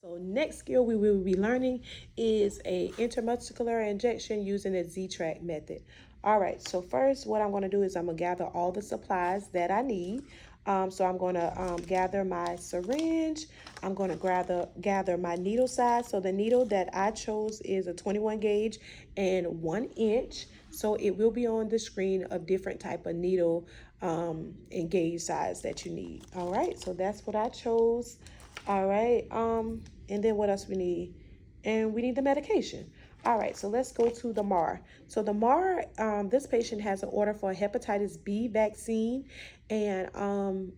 So next skill we will be learning is a intramuscular injection using the Z-track method. All right, so first what I'm going to do is I'm going to gather all the supplies that I need. So I'm going to gather my syringe. I'm going to gather my needle size. So the needle that I chose is a 21 gauge and 1 inch. So it will be on the screen of different type of needle and gauge size that you need. All right, so that's what I chose. All right, and then what else we need? And we need the medication. All right, so let's go to the MAR. So the MAR, this patient has an order for a hepatitis B vaccine, and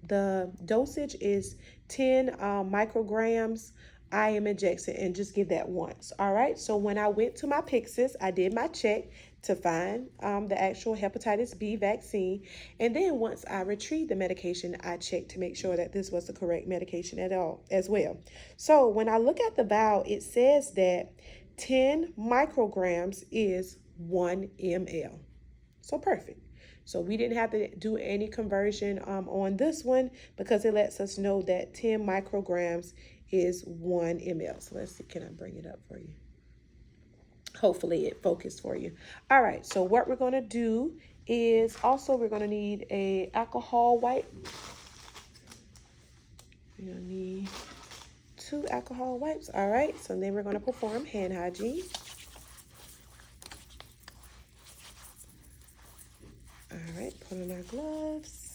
the dosage is 10 micrograms IM injection, and just give that once. All right, so when I went to my Pyxis, I did my check to find the actual hepatitis B vaccine. And then once I retrieved the medication, I checked to make sure that this was the correct medication at all as well. So when I look at the vial, it says that 10 micrograms is 1 ml. So perfect. So we didn't have to do any conversion on this one because it lets us know that 10 micrograms is 1 ml. So let's see, can I bring it up for you? Hopefully it focused for you. All right, so what we're going to do is also we're going to need a alcohol wipe. We're going to need 2 alcohol wipes. All right, so then we're going to perform hand hygiene. All right, put on our gloves.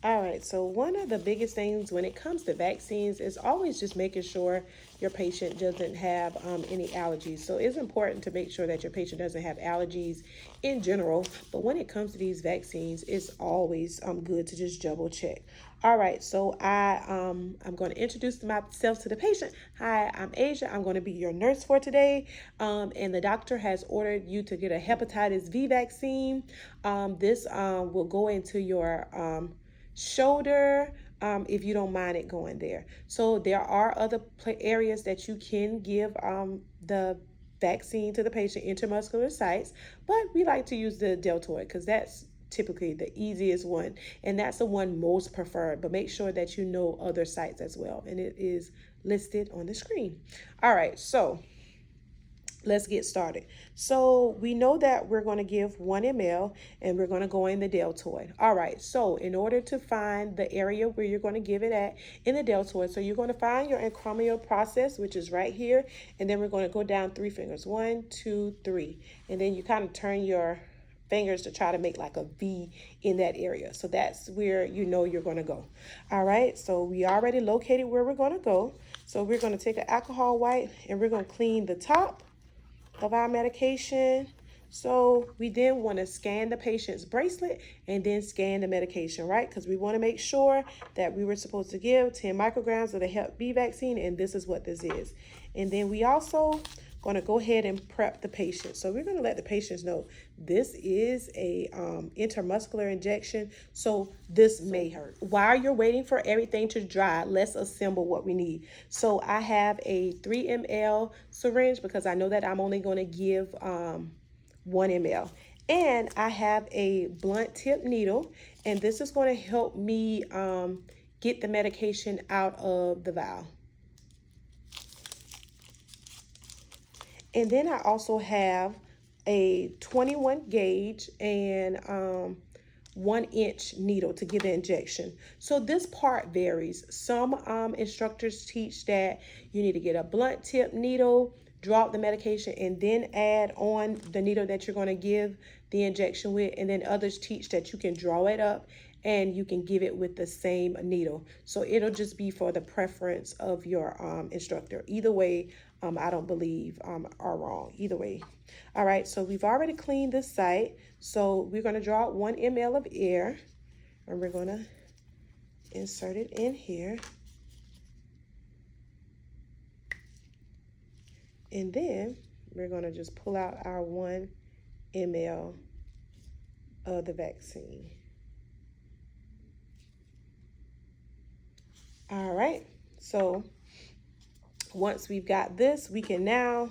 All right, so one of the biggest things when it comes to vaccines is always just making sure your patient doesn't have any allergies. So it's important to make sure that your patient doesn't have allergies in general. But when it comes to these vaccines, it's always good to just double check. All right, so I'm going to introduce myself to the patient. Hi, I'm Asia. I'm going to be your nurse for today. And the doctor has ordered you to get a hepatitis B vaccine. This will go into your shoulder, if you don't mind it going there. So there are other areas that you can give the vaccine to the patient, intramuscular sites, but we like to use the deltoid because that's typically the easiest one, and that's the one most preferred. But make sure that you know other sites as well, and it is listed on the screen. All right, so let's get started. So we know that we're going to give 1 ml and we're going to go in the deltoid. All right, so in order to find the area where you're going to give it at in the deltoid, so you're going to find your acromial process, which is right here, and then we're going to go down 3 fingers, 1, 2, 3, and then you kind of turn your fingers to try to make like a V in that area. So that's where you know you're going to go. All right, so we already located where we're going to go. So we're going to take an alcohol wipe and we're going to clean the top of our medication. So we then want to scan the patient's bracelet and then scan the medication, right? Because we want to make sure that we were supposed to give 10 micrograms of the Hep B vaccine, and this is what this is. And then we also going to go ahead and prep the patient. So we're going to let the patients know this is a intramuscular injection, so this may hurt. While you're waiting for everything to dry, let's assemble what we need. So I have a 3 ml syringe because I know that I'm only going to give 1 ml. And I have a blunt tip needle, and this is going to help me get the medication out of the vial. And then I also have a 21 gauge and 1 inch needle to give the injection. So this part varies. Some instructors teach that you need to get a blunt tip needle, drop the medication, and then add on the needle that you're going to give the injection with. And then others teach that you can draw it up and you can give it with the same needle. So it'll just be for the preference of your instructor. Either way, I don't believe are wrong. Either way. All right, so we've already cleaned this site. So we're going to draw 1 ml of air, and we're going to insert it in here. And then we're going to just pull out our 1 ml of the vaccine. All right, so once we've got this, we can now,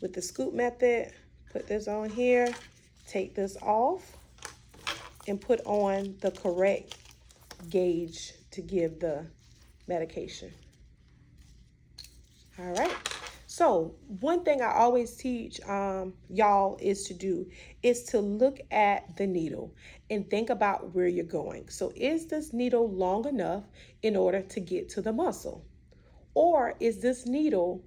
with the scoop method, put this on here, take this off, and put on the correct gauge to give the medication. All right. So one thing I always teach y'all is to look at the needle and think about where you're going. So is this needle long enough in order to get to the muscle? Or is this needle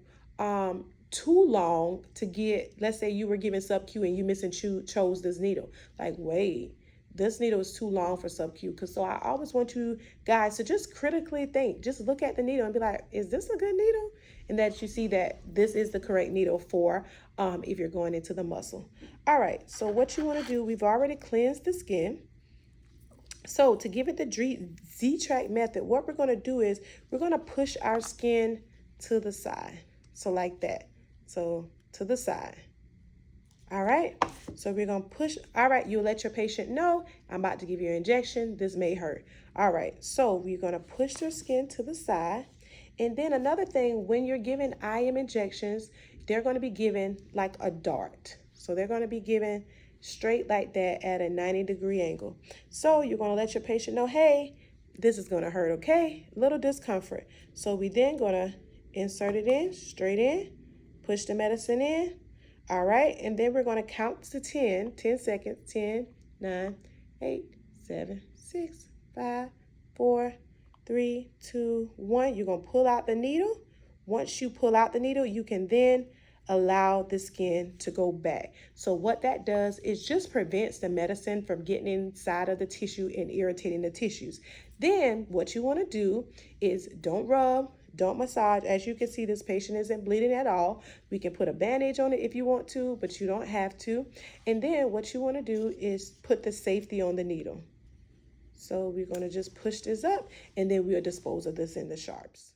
too long to get, let's say you were given sub-Q and you chose this needle. Like, wait, this needle is too long for sub-Q. So I always want you guys to just critically think, just look at the needle and be like, is this a good needle? And that you see that this is the correct needle for if you're going into the muscle. All right, so what you want to do, we've already cleansed the skin. So to give it the Z-track method, what we're going to do is we're going to push our skin to the side. So like that. So to the side. All right. So we're going to push. All right. You'll let your patient know, I'm about to give you an injection. This may hurt. All right. So we're going to push their skin to the side. And then another thing, when you're giving IM injections, they're going to be given like a dart. So they're going to be given straight like that at a 90-degree angle. So you're going to let your patient know, hey, this is going to hurt, okay? Little discomfort. So we then going to insert it in, straight in, push the medicine in. All right, and then we're going to count to 10 seconds, 10, 9, 8, 7, 6, 5, 4, 3, 2, 1. You're going to pull out the needle. Once you pull out the needle, you can then allow the skin to go back. So what that does is just prevents the medicine from getting inside of the tissue and irritating the tissues. Then what you want to do is don't rub, don't massage. As you can see, this patient isn't bleeding at all. We can put a bandage on it if you want to, but you don't have to. And then what you want to do is put the safety on the needle. So we're going to just push this up, and then we'll dispose of this in the sharps.